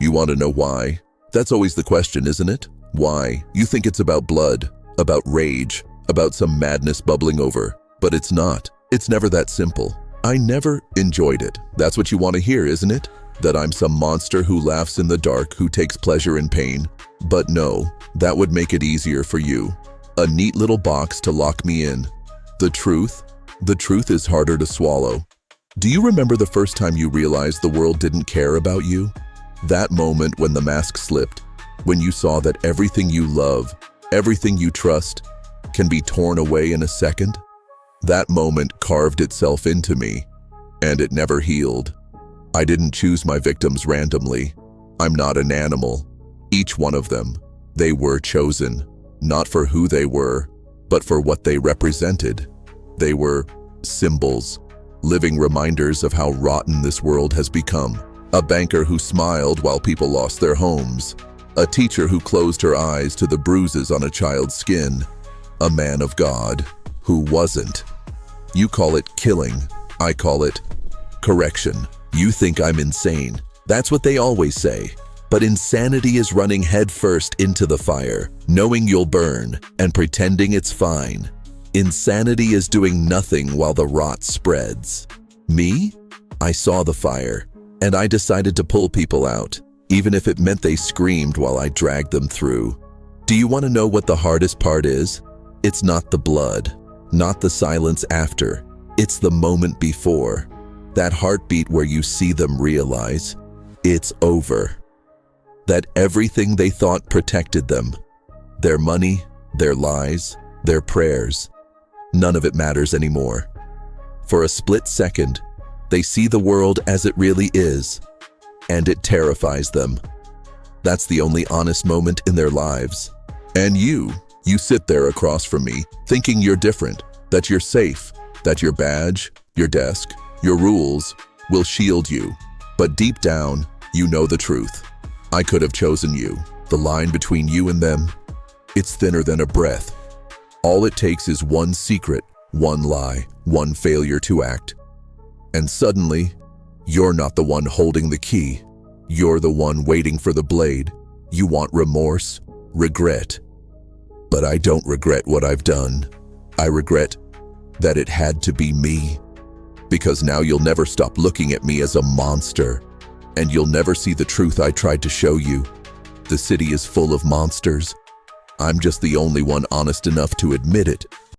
You want to know why? That's always the question, isn't it? Why? You think it's about blood, about rage, about some madness bubbling over, but it's not. It's never that simple. I never enjoyed it. That's what you want to hear, isn't it? That I'm some monster who laughs in the dark, who takes pleasure in pain. But no, that would make it easier for you. A neat little box to lock me in. The truth is harder to swallow. Do you remember the first time you realized the world didn't care about you? That moment when the mask slipped, when you saw that everything you love, everything you trust, can be torn away in a second? That moment carved itself into me, and it never healed. I didn't choose my victims randomly. I'm not an animal. Each one of them, they were chosen, not for who they were, but for what they represented. They were symbols, living reminders of how rotten this world has become. A banker who smiled while people lost their homes. A teacher who closed her eyes to the bruises on a child's skin. A man of God who wasn't. You call it killing. I call it correction. You think I'm insane. That's what they always say. But insanity is running headfirst into the fire, knowing you'll burn and pretending it's fine. Insanity is doing nothing while the rot spreads. Me? I saw the fire, and I decided to pull people out, even if it meant they screamed while I dragged them through. Do you want to know what the hardest part is? It's not the blood, not the silence after. It's the moment before. That heartbeat where you see them realize it's over. That everything they thought protected them, their money, their lies, their prayers, none of it matters anymore. For a split second, they see the world as it really is, and it terrifies them. That's the only honest moment in their lives. And you sit there across from me, thinking you're different, that you're safe, that your badge, your desk, your rules will shield you. But deep down, you know the truth. I could have chosen you. The line between you and them, it's thinner than a breath. All it takes is one secret, one lie, one failure to act. And suddenly, you're not the one holding the key. You're the one waiting for the blade. You want remorse, regret. But I don't regret what I've done. I regret that it had to be me. Because now you'll never stop looking at me as a monster. And you'll never see the truth I tried to show you. The city is full of monsters. I'm just the only one honest enough to admit it.